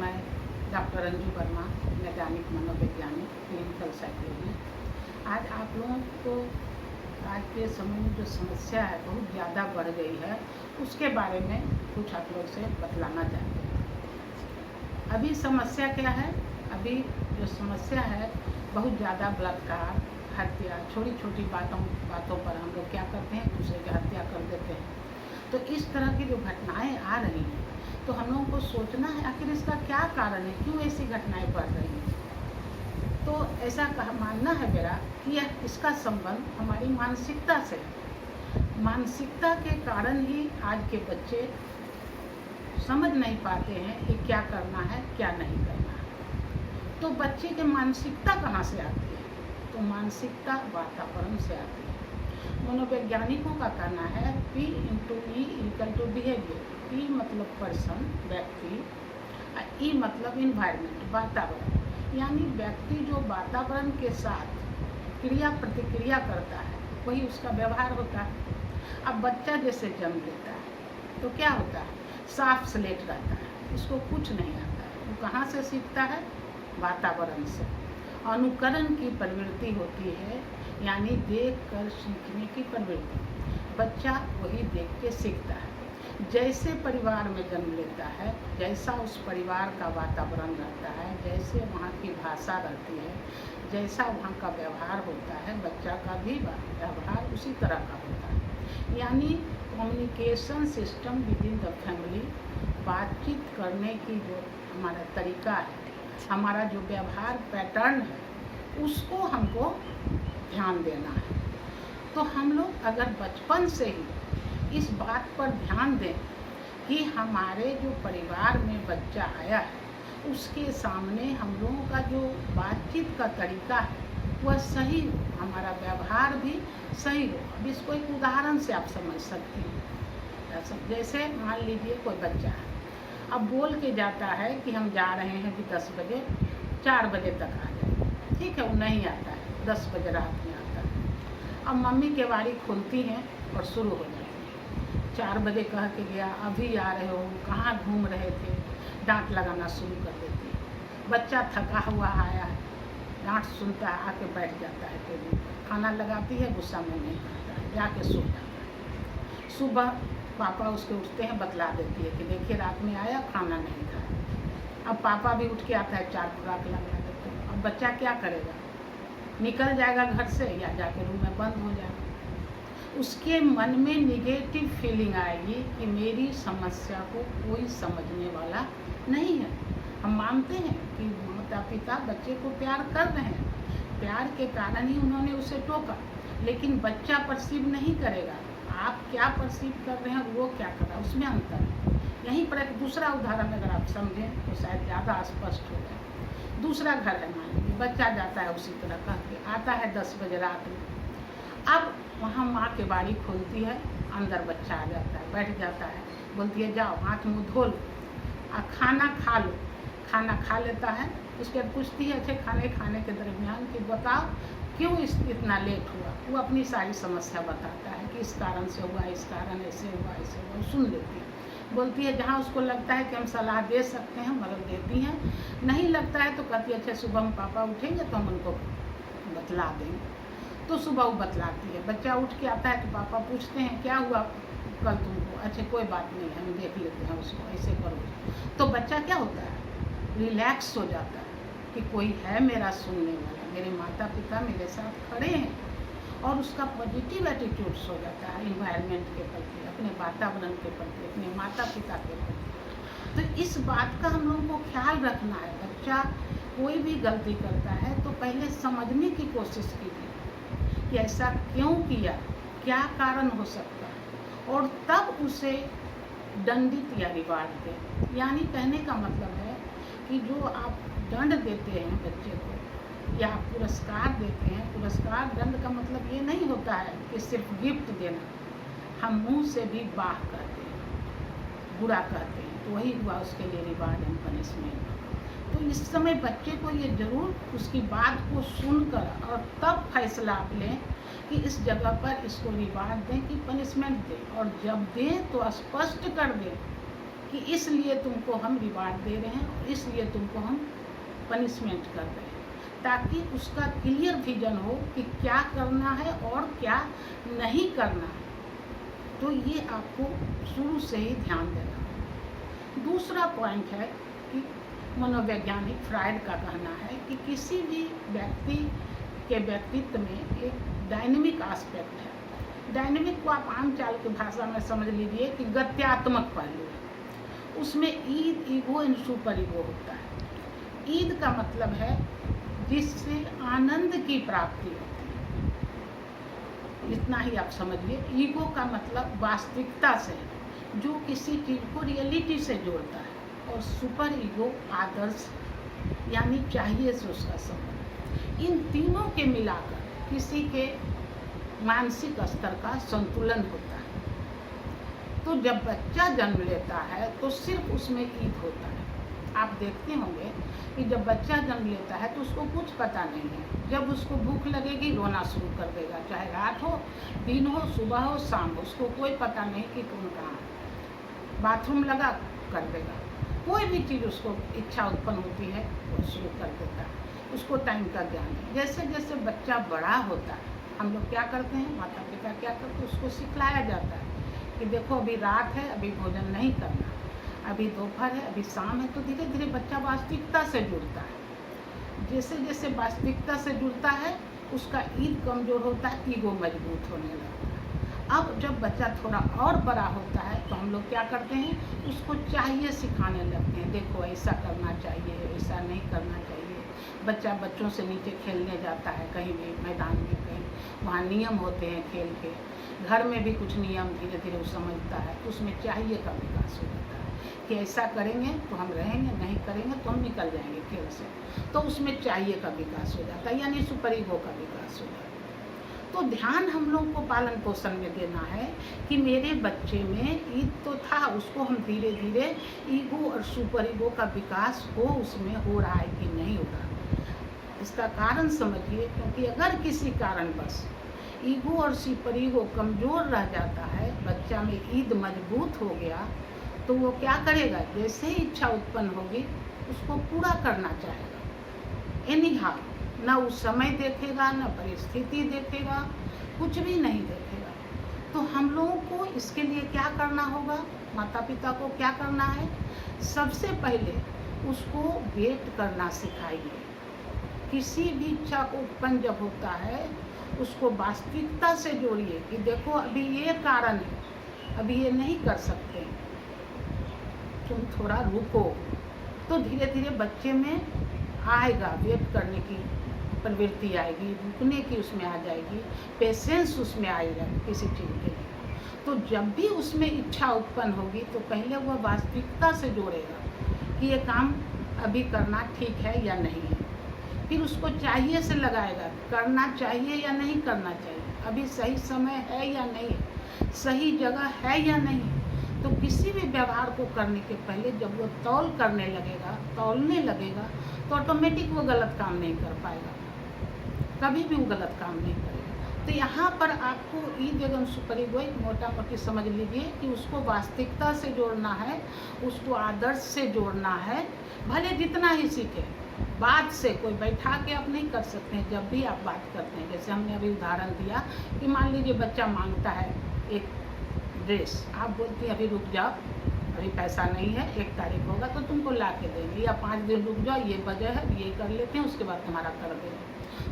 मैं डॉक्टर अंजू वर्मा, नैदानिक मनोवैज्ञानिक, क्लिनिकल साइकोलॉजिस्ट। आज आप लोगों को आज के समय में जो समस्या है बहुत ज़्यादा बढ़ गई है, उसके बारे में कुछ आप लोग से बतलाना चाहते हैं। अभी समस्या क्या है? अभी जो समस्या है बहुत ज़्यादा बलात्कार, हत्या, छोटी छोटी बातों पर हम लोग क्या करते हैं, दूसरे की हत्या कर देते हैं। तो इस तरह की जो घटनाएं आ रही हैं, तो हम लोगों को सोचना है आखिर इसका क्या कारण है, क्यों ऐसी घटनाएं बढ़ रही हैं। तो ऐसा मानना है मेरा कि इसका संबंध हमारी मानसिकता से है। मानसिकता के कारण ही आज के बच्चे समझ नहीं पाते हैं कि क्या करना है, क्या नहीं करना है। तो बच्चे की मानसिकता कहाँ से आती है? तो मानसिकता वातावरण से आती है। मनोवैज्ञानिकों का कहना है P × E = बिहेवियर। P मतलब पर्सन, व्यक्ति, E मतलब इन्वायरमेंट, वातावरण। यानी व्यक्ति जो वातावरण के साथ क्रिया प्रतिक्रिया करता है वही उसका व्यवहार होता है। अब बच्चा जैसे जन्म लेता है तो क्या होता है, साफ स्लेट रहता है, उसको कुछ नहीं आता है। वो कहाँ से सीखता है? वातावरण से। अनुकरण की प्रवृत्ति होती है, यानी देख कर सीखने की प्रवृत्ति। बच्चा वही देख के सीखता है। जैसे परिवार में जन्म लेता है, जैसा उस परिवार का वातावरण रहता है, जैसे वहाँ की भाषा रहती है, जैसा वहाँ का व्यवहार होता है, बच्चा का भी व्यवहार उसी तरह का होता है। यानी communication system with in the family, बातचीत करने की जो हमारा तरीका है, हमारा जो व्यवहार पैटर्न है, उसको हमको ध्यान देना है। तो हम लोग अगर बचपन से ही इस बात पर ध्यान दें कि हमारे जो परिवार में बच्चा आया है उसके सामने हम लोगों का जो बातचीत का तरीका है वह सही हो, हमारा व्यवहार भी सही हो। अब इसको एक उदाहरण से आप समझ सकते हैं। जैसे मान लीजिए कोई बच्चा है, अब बोल के जाता है कि हम जा रहे हैं कि 10 बजे, 4 बजे तक आ जाए। ठीक है, वो नहीं आता है, 10 बजे रात में आता है। अब मम्मी केवाड़ी खोलती हैं और शुरू हो जाती है। 4 बजे कह के गया, अभी आ रहे हो, कहाँ घूम रहे थे, डांट लगाना शुरू कर देती है। बच्चा थका हुआ आया है, डांट सुनता है, आके बैठ जाता है टेबल पर, खाना लगाती है, गुस्सा में नहीं खाता है, जाके सो जाता है। सुबह पापा उसके उठते हैं, बतला देती है कि देखिए रात में आया, खाना नहीं खाया। अब पापा भी उठ के आता है, 4 खुराक लगा देते हैं। अब बच्चा क्या करेगा? निकल जाएगा घर से या जाके रूम में बंद हो जाएगा। उसके मन में निगेटिव फीलिंग आएगी कि मेरी समस्या को कोई समझने वाला नहीं है। हम मानते हैं कि माता पिता बच्चे को प्यार कर रहे हैं, प्यार के कारण ही उन्होंने उसे टोका, लेकिन बच्चा परसीव नहीं करेगा। आप क्या परसीव कर रहे हैं और वो क्या कर रहा है, उसमें अंतर है। यहीं पर एक दूसरा उदाहरण अगर आप समझें तो शायद ज़्यादा स्पष्ट हो जाए। दूसरा घर है, मान लीजिए बच्चा जाता है उसी तरह कह के, आता है 10 बजे रात में। अब वहाँ माँ के बाड़ी खोलती है, अंदर बच्चा आ जाता है, बैठ जाता है, बोलती है जाओ हाथ मुँह धो लो, खाना खा लो। खाना खा लेता है, उसके बाद पूछती है अच्छे खाने के दरमियान कि बताओ क्यों इतना लेट हुआ। वो अपनी सारी समस्या बताता है कि इस कारण से हुआ, इस कारण ऐसे हुआ, ऐसे हुआ। सुन लेती है, बोलती है जहाँ उसको लगता है कि हम सलाह दे सकते हैं मदद देती हैं, नहीं लगता है तो कहती है अच्छा सुबह हम पापा उठेंगे तो हम उनको बतला देंगे। तो सुबह वो बतलाती है। बच्चा उठ के आता है तो पापा पूछते हैं क्या हुआ कल तुमको? अच्छा कोई बात नहीं है, हम देख लेते हैं उसको, ऐसे करो। तो बच्चा क्या होता है, रिलैक्स हो जाता है कि कोई है मेरा सुनने वाला, मेरे माता पिता मेरे साथ खड़े हैं, और उसका पॉजिटिव एटीट्यूड्स हो जाता है इन्वायरमेंट के प्रति, अपने वातावरण के प्रति, अपने माता पिता के प्रति। तो इस बात का हम लोगों को ख्याल रखना है। बच्चा कोई भी गलती करता है तो पहले समझने की कोशिश कीजिए कि ऐसा क्यों किया, क्या कारण हो सकता है, और तब उसे दंडित या रिवार्ड दें। यानी कहने का मतलब है कि जो आप दंड देते हैं बच्चे को या पुरस्कार देते हैं, पुरस्कार दंड का मतलब ये नहीं होता है कि सिर्फ गिफ्ट देना। हम मुंह से भी बाह कहते हैं, बुरा कहते हैं, तो वही हुआ उसके लिए रिवार्ड एंड पनिशमेंट। तो इस समय बच्चे को ये ज़रूर उसकी बात को सुनकर और तब फैसला आप लें कि इस जगह पर इसको रिवार्ड दें कि पनिशमेंट दें, और जब दें तो स्पष्ट कर दें कि इसलिए तुमको हम रिवार्ड दे रहे हैं और इसलिए तुमको हम पनिशमेंट कर रहे हैं, ताकि उसका क्लियर विजन हो कि क्या करना है और क्या नहीं करना है। तो ये आपको शुरू से ही ध्यान देना है। दूसरा पॉइंट है कि मनोवैज्ञानिक फ्रायड का कहना है कि किसी भी व्यक्ति के व्यक्तित्व में एक डायनेमिक एस्पेक्ट है। डायनेमिक को आप आम चाल की भाषा में समझ लीजिए कि गत्यात्मक पहलू है। उसमें Eid, ego and super ego होता है। ईद का मतलब है जिससे आनंद की प्राप्ति होती है, इतना ही आप समझिए। ईगो का मतलब वास्तविकता से, जो किसी चीज़ को रियलिटी से जोड़ता है, और सुपर ईगो आदर्श यानी चाहिए से उसका संबंध। इन तीनों के मिलाकर किसी के मानसिक स्तर का संतुलन होता है। तो जब बच्चा जन्म लेता है तो सिर्फ उसमें ईद होता है। आप देखते होंगे कि जब बच्चा जन्म लेता है तो उसको कुछ पता नहीं है। जब उसको भूख लगेगी रोना शुरू कर देगा, चाहे रात हो, दिन हो, सुबह हो, शाम हो, उसको कोई पता नहीं कि कौन कहाँ है। बाथरूम लगा कर देगा, कोई भी चीज़ उसको इच्छा उत्पन्न होती है वो शुरू कर देता है। उसको टाइम का ज्ञान है। जैसे जैसे बच्चा बड़ा होता है, हम लोग क्या करते हैं, माता पिता क्या करते हैं, उसको सिखलाया जाता है कि देखो अभी रात है, अभी भोजन नहीं करना, अभी दोपहर है, अभी शाम है। तो धीरे धीरे बच्चा वास्तविकता से जुड़ता है। जैसे जैसे वास्तविकता से जुड़ता है उसका ईद कमज़ोर होता है, ईगो मजबूत होने लगता है। अब जब बच्चा थोड़ा और बड़ा होता है तो हम लोग क्या करते हैं, उसको चाहिए सिखाने लगते हैं। देखो ऐसा करना चाहिए, ऐसा नहीं करना चाहिए। बच्चा बच्चों से नीचे खेलने जाता है, कहीं भी मैदान में, कहीं वहाँ नियम होते हैं खेल के। घर में भी कुछ नियम धीरे धीरे वो समझता है, तो उसमें चाहिए का विकास हो जाता है कि ऐसा करेंगे तो हम रहेंगे, नहीं करेंगे तो हम निकल जाएंगे खेल से। तो उसमें चाहिए का विकास हो जाता है, यानी सुपर ईगो का विकास हो जाता है। तो ध्यान हम लोग को पालन पोषण में देना है कि मेरे बच्चे में ईद तो था, उसको हम धीरे धीरे ईगो और सुपर ईगो का विकास हो, उसमें हो रहा है कि नहीं हो रहा। इसका कारण समझिए, क्योंकि अगर किसी कारणवश ईगो और सुपर ईगो कमज़ोर रह जाता है, बच्चा में ईद मजबूत हो गया, तो वो क्या करेगा, जैसे ही इच्छा उत्पन्न होगी उसको पूरा करना चाहेगा। एनी हाउ, ना उस समय देखेगा, ना परिस्थिति देखेगा, कुछ भी नहीं देखेगा। तो हम लोगों को इसके लिए क्या करना होगा, माता पिता को क्या करना है, सबसे पहले उसको वेट करना सिखाइए। किसी भी इच्छा को उत्पन्न जब होता है उसको वास्तविकता से जोड़िए कि देखो अभी ये कारण है, अभी ये नहीं कर सकते, तुम थोड़ा रुको। तो धीरे धीरे बच्चे में आएगा, वेट करने की प्रवृत्ति आएगी, रुकने की उसमें आ जाएगी, पेशेंस उसमें आएगा किसी चीज़ के लिए। तो जब भी उसमें इच्छा उत्पन्न होगी तो पहले वह वास्तविकता से जोड़ेगा कि ये काम अभी करना ठीक है या नहीं है। फिर उसको चाहिए से लगाएगा, करना चाहिए या नहीं करना चाहिए, अभी सही समय है या नहीं है, सही जगह है या नहीं। तो किसी भी व्यवहार को करने के पहले जब वो तौलने लगेगा तो ऑटोमेटिक वो गलत काम नहीं कर पाएगा, कभी भी वो गलत काम नहीं करेगा। तो यहाँ पर आपको ईद एवं सुपर ईगो मोटा मोटी समझ लीजिए कि उसको वास्तविकता से जोड़ना है, उसको आदर्श से जोड़ना है। भले जितना ही सीखे, बात से कोई बैठा के आप नहीं कर सकते हैं। जब भी आप बात करते हैं, जैसे हमने अभी उदाहरण दिया कि मान लीजिए बच्चा मांगता है एक ड्रेस, आप बोलती हैं अभी रुक जाओ, अभी पैसा नहीं है, 1 तारीख होगा तो तुमको ला के देंगे, या 5 दिन रुक जाओ, ये वजह है, ये कर लेते हैं, उसके बाद तुम्हारा कर देंगे।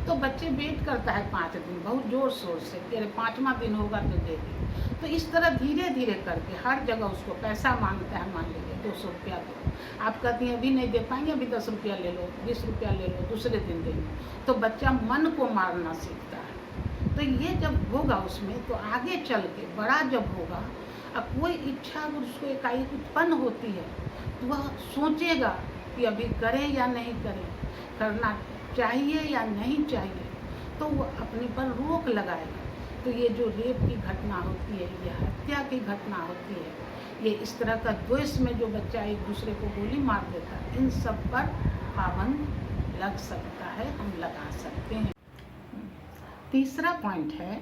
तो बच्चे वेट करता है 5 दिन बहुत ज़ोर शोर से कि अरे 5वां दिन होगा तो देगी। तो इस तरह धीरे धीरे करके हर जगह उसको पैसा मांगता है, मान लीजिए 200 रुपया दो, आप कहती हैं अभी नहीं दे पाएंगे, अभी 10 रुपया ले लो, 20 रुपया ले लो, दूसरे दिन देंगे। तो बच्चा मन को मारना सीखता है। तो ये जब होगा उसमें, तो आगे चल के बड़ा जब होगा, अब कोई इच्छा उसको एकाएक उत्पन्न होती है तो वह सोचेगा कि अभी करें या नहीं करें, करना चाहिए या नहीं चाहिए, तो वो अपने पर रोक लगाएगा। तो ये जो रेप की घटना होती है, ये हत्या की घटना होती है, ये इस तरह का द्वेष में जो बच्चा एक दूसरे को गोली मार देता है, इन सब पर पाबंद लग सकता है, हम लगा सकते हैं। तीसरा पॉइंट है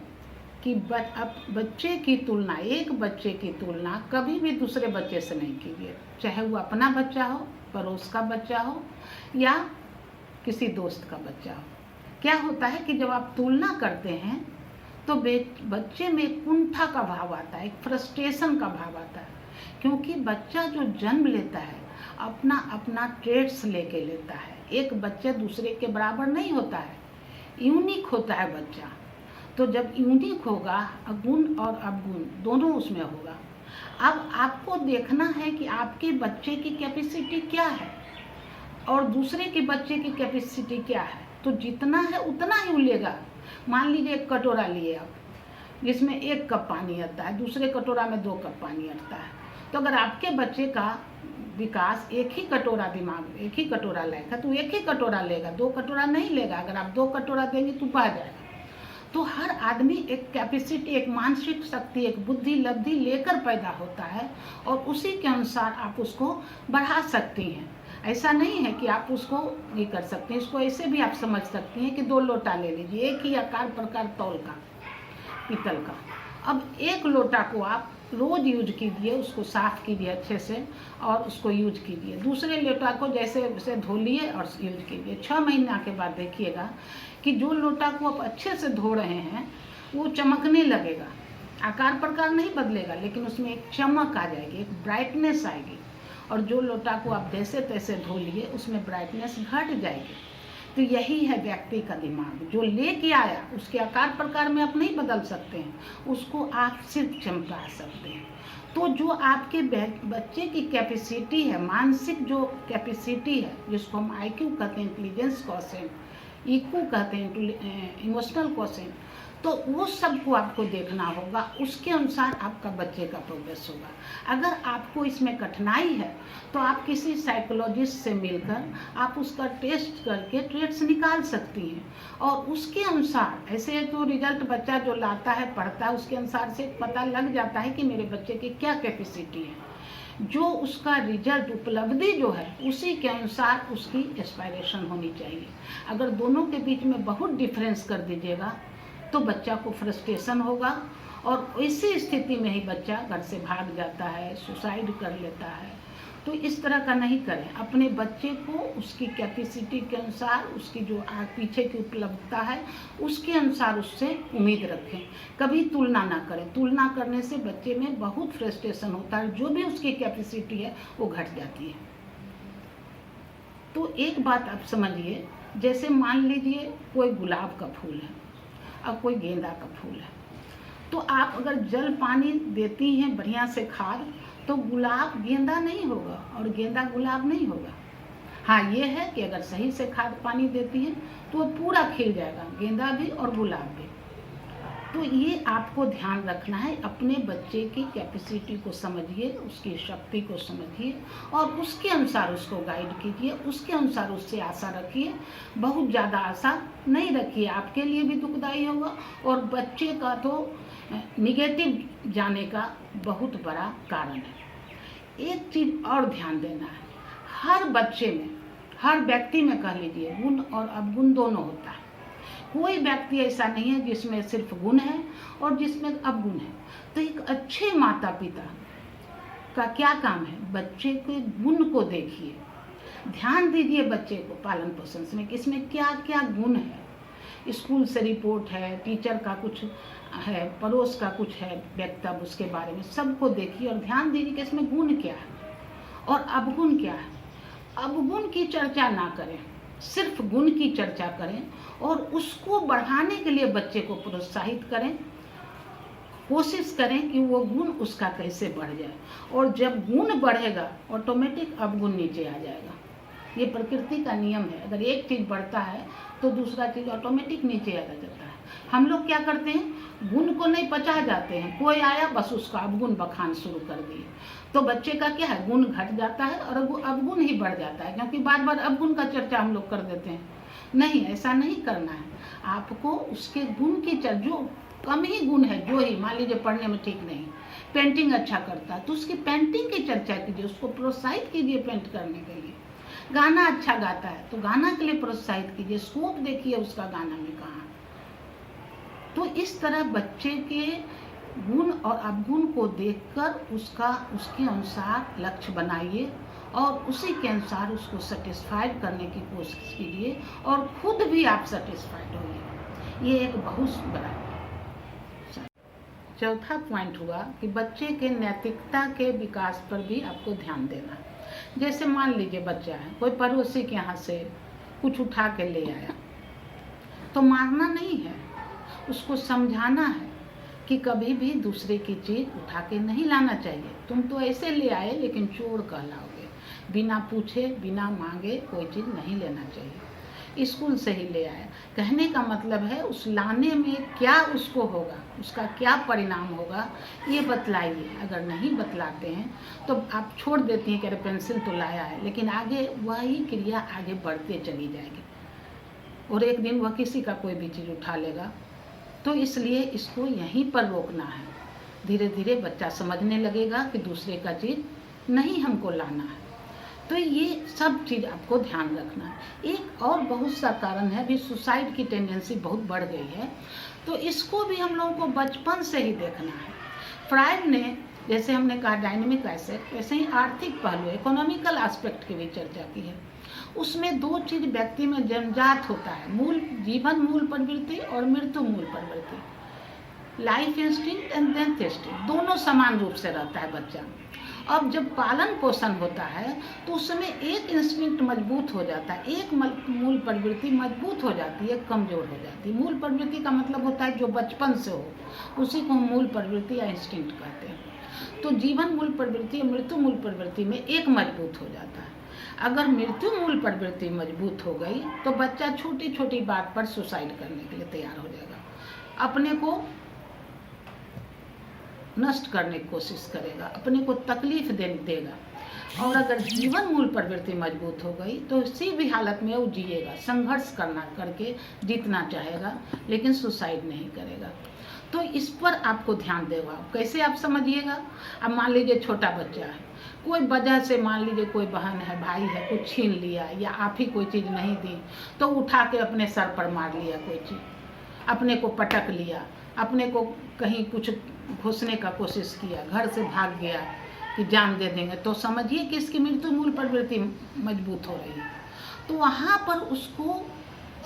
कि बच्चे की तुलना, एक बच्चे की तुलना कभी भी दूसरे बच्चे से नहीं कीजिए, चाहे वो अपना बच्चा हो, पड़ोस का बच्चा हो या किसी दोस्त का बच्चा हो। क्या होता है कि जब आप तुलना करते हैं तो बच्चे में एक कुंठा का भाव आता है, एक फ्रस्ट्रेशन का भाव आता है, क्योंकि बच्चा जो जन्म लेता है अपना अपना ट्रेड्स लेके लेता है। एक बच्चा दूसरे के बराबर नहीं होता है, यूनिक होता है बच्चा। तो जब यूनिक होगा, गुण और अवगुण दोनों उसमें होगा। अब आपको देखना है कि आपके बच्चे की कैपेसिटी क्या है और दूसरे के बच्चे की कैपेसिटी क्या है, तो जितना है उतना ही लेगा। मान लीजिए एक कटोरा लिए आप, जिसमें 1 कप पानी आता है, दूसरे कटोरा में 2 कप पानी आता है। तो अगर आपके बच्चे का विकास एक ही कटोरा, दिमाग एक ही कटोरा लेगा तो एक ही कटोरा लेगा, 2 कटोरा नहीं लेगा। अगर आप 2 कटोरा देंगे तो बह जाएगा। तो हर आदमी एक कैपेसिटी, एक मानसिक शक्ति, एक बुद्धि लब्धि लेकर पैदा होता है और उसी के अनुसार आप उसको बढ़ा सकती हैं। ऐसा नहीं है कि आप उसको ये कर सकते हैं। इसको ऐसे भी आप समझ सकती हैं कि 2 लोटा ले लीजिए, एक ही आकार प्रकार तौल का, पीतल का। अब 1 लोटा को आप रोज यूज कीजिए, उसको साफ कीजिए अच्छे से और उसको यूज कीजिए। दूसरे लोटा को जैसे उसे धो लिए और यूज कीजिए। 6 महीना के बाद देखिएगा कि जो लोटा को आप अच्छे से धो रहे हैं वो चमकने लगेगा। आकार प्रकार नहीं बदलेगा, लेकिन उसमें एक चमक आ जाएगी, एक ब्राइटनेस आएगी। और जो लोटा को आप जैसे तैसे धो लिए उसमें ब्राइटनेस घट जाएगी। तो यही है व्यक्ति का दिमाग, जो लेके आया उसके आकार प्रकार में आप नहीं बदल सकते हैं, उसको आप सिर्फ चमका सकते हैं। तो जो आपके बच्चे की कैपेसिटी है, मानसिक जो कैपेसिटी है, जिसको हम IQ कहते हैं, इंटेलिजेंस क्वोशिएंट, EQ कहते हैं, इमोशनल क्वोशिएंट, तो वो सबको आपको देखना होगा। उसके अनुसार आपका बच्चे का प्रोग्रेस होगा। अगर आपको इसमें कठिनाई है तो आप किसी साइकोलॉजिस्ट से मिलकर आप उसका टेस्ट करके ट्रेड्स निकाल सकती हैं और उसके अनुसार, ऐसे तो रिजल्ट बच्चा जो लाता है, पढ़ता है, उसके अनुसार से पता लग जाता है कि मेरे बच्चे की क्या कैपेसिटी है। जो उसका रिजल्ट, उपलब्धि जो है, उसी के अनुसार उसकी एस्पायरेशन होनी चाहिए। अगर दोनों के बीच में बहुत डिफरेंस कर दीजिएगा तो बच्चा को फ्रस्ट्रेशन होगा और इसी स्थिति में ही बच्चा घर से भाग जाता है, सुसाइड कर लेता है। तो इस तरह का नहीं करें। अपने बच्चे को उसकी कैपेसिटी के अनुसार, उसकी जो पीछे की उपलब्धता है उसके अनुसार उससे उम्मीद रखें। कभी तुलना ना करें। तुलना करने से बच्चे में बहुत फ्रस्ट्रेशन होता है, जो भी उसकी कैपेसिटी है वो घट जाती है। तो एक बात आप समझिए, जैसे मान लीजिए कोई गुलाब का फूल है और कोई गेंदा का फूल है, तो आप अगर जल पानी देती हैं बढ़िया से खाद, तो गुलाब गेंदा नहीं होगा और गेंदा गुलाब नहीं होगा। हाँ, ये है कि अगर सही से खाद पानी देती हैं तो वो पूरा खिल जाएगा, गेंदा भी और गुलाब भी। तो ये आपको ध्यान रखना है। अपने बच्चे की कैपेसिटी को समझिए, उसकी शक्ति को समझिए और उसके अनुसार उसको गाइड कीजिए, उसके अनुसार उससे आशा रखिए। बहुत ज़्यादा आशा नहीं रखिए, आपके लिए भी दुखदाई होगा और बच्चे का तो निगेटिव जाने का बहुत बड़ा कारण है। एक चीज़ और ध्यान देना है, हर बच्चे में, हर व्यक्ति में कह लीजिए, गुण और अवगुण दोनों होता है। कोई व्यक्ति ऐसा नहीं है जिसमें सिर्फ गुण है और जिसमें अवगुण है। तो एक अच्छे माता पिता का क्या काम है, बच्चे के गुण को देखिए, ध्यान दीजिए बच्चे को पालन पोषण में कि इसमें क्या क्या गुण है। स्कूल से रिपोर्ट है, टीचर का कुछ है, पड़ोस का कुछ है वक्तव्य, उसके बारे में सबको देखिए और ध्यान दीजिए कि इसमें गुण क्या है और अवगुण क्या है। अवगुण की चर्चा ना करें, सिर्फ गुण की चर्चा करें और उसको बढ़ाने के लिए बच्चे को प्रोत्साहित करें। कोशिश करें कि वो गुण उसका कैसे बढ़ जाए, और जब गुण बढ़ेगा ऑटोमेटिक अवगुण नीचे आ जाएगा। ये प्रकृति का नियम है। अगर एक चीज़ बढ़ता है तो दूसरा चीज़ ऑटोमेटिक नीचे आ जाता है। हम लोग क्या करते हैं, गुण को नहीं पचा जाते हैं। कोई आया बस उसका अवगुण बखान शुरू कर दिए, तो बच्चे का क्या है, गुण घट जाता है और अवगुण ही बढ़ जाता है, क्योंकि बार बार अवगुण का चर्चा हम लोग कर देते हैं। नहीं, ऐसा नहीं करना है। आपको उसके गुण की चर्चा, जो कम ही गुण है, जो ही मान लीजिए पढ़ने में ठीक नहीं, पेंटिंग अच्छा करता है तो उसकी पेंटिंग की चर्चा कीजिए, उसको प्रोत्साहित कीजिए पेंट करने के लिए। गाना अच्छा गाता है तो गाना के लिए प्रोत्साहित कीजिए, स्कोप देखिए उसका गाना में कहाँ। तो इस तरह बच्चे के गुण और अवगुण को देखकर उसके अनुसार लक्ष्य बनाइए और उसी के अनुसार उसको सेटिस्फाइड करने की कोशिश कीजिए और खुद भी आप सेटिस्फाइड होइए। ये एक बहुत बड़ा चौथा पॉइंट हुआ कि बच्चे के नैतिकता के विकास पर भी आपको ध्यान देना। जैसे मान लीजिए बच्चा है, कोई पड़ोसी के यहाँ से कुछ उठा के ले आया, तो मारना नहीं है, उसको समझाना है कि कभी भी दूसरे की चीज़ उठा के नहीं लाना चाहिए। तुम तो ऐसे ले आए लेकिन चोर कहलाओगे। बिना पूछे बिना मांगे कोई चीज़ नहीं लेना चाहिए। स्कूल से ही ले आए, कहने का मतलब है उस लाने में क्या उसको होगा, उसका क्या परिणाम होगा, ये बतलाइए। अगर नहीं बतलाते हैं तो आप छोड़ देती हैं कि अरे पेंसिल तो लाया है, लेकिन आगे वही क्रिया आगे बढ़ते चली जाएगी और एक दिन वह किसी का कोई भी चीज़ उठा लेगा। तो इसलिए इसको यहीं पर रोकना है। धीरे धीरे बच्चा समझने लगेगा कि दूसरे का चीज़ नहीं हमको लाना है। तो ये सब चीज़ आपको ध्यान रखना है। एक और बहुत सा कारण है, अभी सुसाइड की टेंडेंसी बहुत बढ़ गई है, तो इसको भी हम लोगों को बचपन से ही देखना है। फ्राइड ने, जैसे हमने कहा डायनेमिक एस्पेक्ट, वैसे ही आर्थिक पहलू इकोनॉमिकल एस्पेक्ट की भी चर्चा की है। उसमें दो चीज़ व्यक्ति में जन्मजात होता है, जीवन मूल प्रवृत्ति और मृत्यु मूल प्रवृत्ति। Life instinct and death instinct दोनों समान रूप से रहता है बच्चा। अब जब पालन पोषण होता है तो उसमें एक इंस्टिंक्ट मजबूत हो जाता है, एक मूल प्रवृत्ति मजबूत हो जाती है, कमजोर हो जाती है। मूल प्रवृत्ति का मतलब होता है जो बचपन से हो, उसी को मूल प्रवृत्ति या इंस्टिंक्ट कहते हैं। तो जीवन मूल प्रवृत्ति और मृत्यु मूल प्रवृत्ति में एक मजबूत हो जाता है। अगर मृत्यु मूल प्रवृत्ति मजबूत हो गई तो बच्चा छोटी छोटी बात पर सुसाइड करने के लिए तैयार हो जाएगा, अपने को नष्ट करने की कोशिश करेगा, अपने को तकलीफ देगा। और अगर जीवन मूल प्रवृत्ति मजबूत हो गई तो किसी भी हालत में वो जिएगा, संघर्ष करके जीतना चाहेगा, लेकिन सुसाइड नहीं करेगा। तो इस पर आपको ध्यान देगा। कैसे आप समझिएगा। अब मान लीजिए छोटा बच्चा है, कोई वजह से मान लीजिए कोई बहन है भाई है कुछ छीन लिया या आप ही कोई चीज़ नहीं दी तो उठा के अपने सर पर मार लिया, कोई चीज़ अपने को पटक लिया, अपने को कहीं कुछ घुसने का कोशिश किया, घर से भाग गया कि जान दे देंगे, तो समझिए कि इसकी मृत्यु मूल प्रवृत्ति मजबूत हो रही है। तो वहाँ पर उसको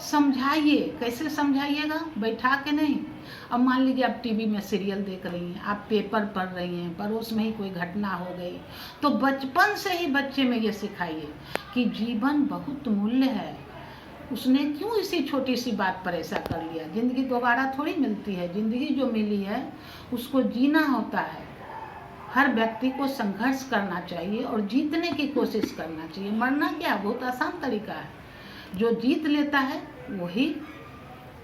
समझाइए। कैसे समझाइएगा, बैठा के नहीं। अब मान लीजिए आप टीवी में सीरियल देख रही हैं, आप पेपर पढ़ रही हैं, पड़ोस में ही कोई घटना हो गई, तो बचपन से ही बच्चे में ये सिखाइए कि जीवन बहुत मूल्य है, उसने क्यों इसी छोटी सी बात पर ऐसा कर लिया। ज़िंदगी दोबारा थोड़ी मिलती है, ज़िंदगी जो मिली है उसको जीना होता है। हर व्यक्ति को संघर्ष करना चाहिए और जीतने की कोशिश करना चाहिए। मरना क्या बहुत आसान तरीका है, जो जीत लेता है वही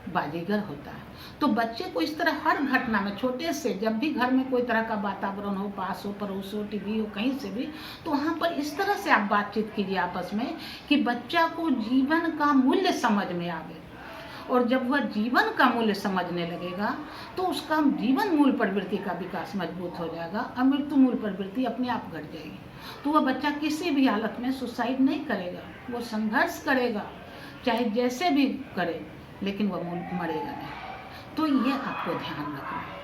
बाजीगर होता है। तो बच्चे को इस तरह हर घटना में, छोटे से जब भी घर में कोई तरह का वातावरण हो, पास हो, पड़ोस हो, टीवी हो, कहीं से भी, तो वहाँ पर इस तरह से आप बातचीत कीजिए आपस में कि बच्चा को जीवन का मूल्य समझ में आवे। और जब वह जीवन का मूल्य समझने लगेगा तो उसका जीवन मूल प्रवृत्ति का विकास मजबूत हो जाएगा और मृत्यु मूल प्रवृत्ति अपने आप घट जाएगी। तो वह बच्चा किसी भी हालत में सुसाइड नहीं करेगा, वो संघर्ष करेगा, चाहे जैसे भी करे, लेकिन वह मरेगा नहीं। तो ये आपको ध्यान रखना है।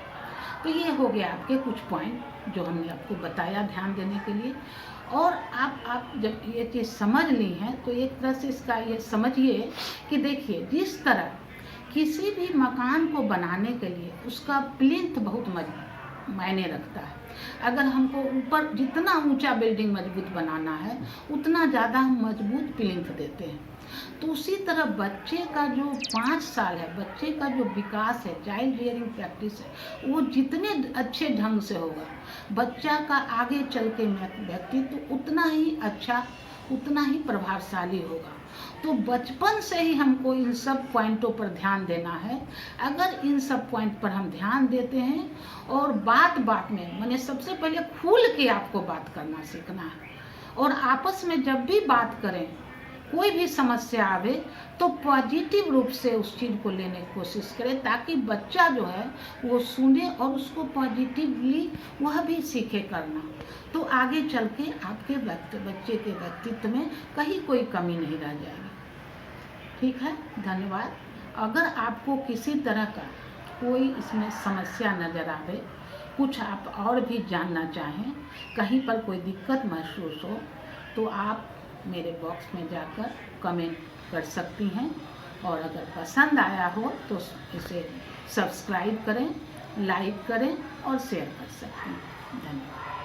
तो ये हो गया आपके कुछ पॉइंट जो हमने आपको बताया ध्यान देने के लिए। और आप जब ये चीज़ समझ ली हैं तो एक तरह से इसका ये समझिए कि देखिए, जिस तरह किसी भी मकान को बनाने के लिए उसका प्लिंथ बहुत मायने रखता है। अगर हमको ऊपर जितना ऊंचा बिल्डिंग मजबूत बनाना है उतना ज़्यादा हम मजबूत प्लिंथ देते हैं। तो उसी तरह बच्चे का जो 5 साल है, बच्चे का जो विकास है, चाइल्ड रियरिंग प्रैक्टिस है, वो जितने अच्छे ढंग से होगा, बच्चा का आगे चल के व्यक्तित्व उतना ही अच्छा, उतना ही प्रभावशाली होगा। तो बचपन से ही हमको इन सब पॉइंटों पर ध्यान देना है। अगर इन सब पॉइंट पर हम ध्यान देते हैं और बात में मैंने सबसे पहले खुल के आपको बात करना सीखना है। और आपस में जब भी बात करें, कोई भी समस्या आवे तो पॉजिटिव रूप से उस चीज़ को लेने की कोशिश करें, ताकि बच्चा जो है वो सुने और उसको पॉजिटिवली वह भी सीखे करना। तो आगे चल के आपके बच्चे के व्यक्तित्व में कहीं कोई कमी नहीं रह जाएगी। ठीक है, धन्यवाद। अगर आपको किसी तरह का कोई इसमें समस्या नज़र आवे, कुछ आप और भी जानना चाहें, कहीं पर कोई दिक्कत महसूस हो, तो आप मेरे बॉक्स में जाकर कमेंट कर सकती हैं। और अगर पसंद आया हो तो इसे सब्सक्राइब करें, लाइक करें और शेयर कर सकते हैं। धन्यवाद।